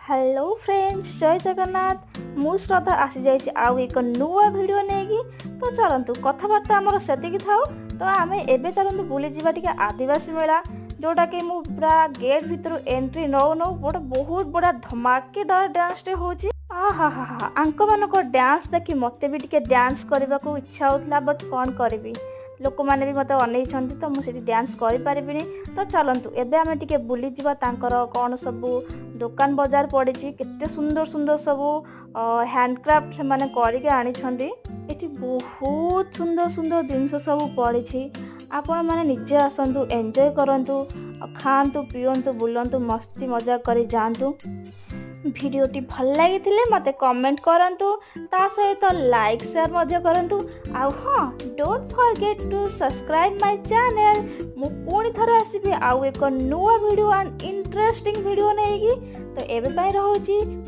Hello friends, जय जगन्नाथ। मु श्रद्धा आसी जाइए आउ एक नुआ वीडियो नहीं तो चलतु कथबार्ता आमर सेतिकी थाउ। तो आम एबे चलतु बुली जावा टिके आदिवासी मेला, जोटा कि मु पूरा गेट भितर एंट्री नौ नौ गोटे बहुत बड़ा धमाकेदार डांस टे होची। आहा हा हा आंक मानक डांस देखि मते भी टिके डांस करने को इच्छा होता, बट कौन करी लोक मैंने भी मत अन तो मुझे डांस करें। तो चलतु एबे आम टिके बुली जावा तांकर कौन सबू दुकान बजार पड़ी, केते सुंदर सुंदर सबू हैंडक्राफ्ट से माने करके आनी। एटी बहुत सुंदर सुंदर जिनस सब पड़ी। आपण माने निजे आसतु, एंजॉय करंतु, खातु पीयंतु, बुलंतु, मस्ती मजा करी जातु। भिडियोटी भल लगी मते कमेंट करंतु, ता सहित लाइक शेयर मजा करंतु। आउ हाँ, don't forget to subscribe my channel. मु पुणी थरे आसीबे आउ एक नुआ वीडियो एंड इंटरेस्टिंग वीडियो नेकी। तो एबे पई रहउची।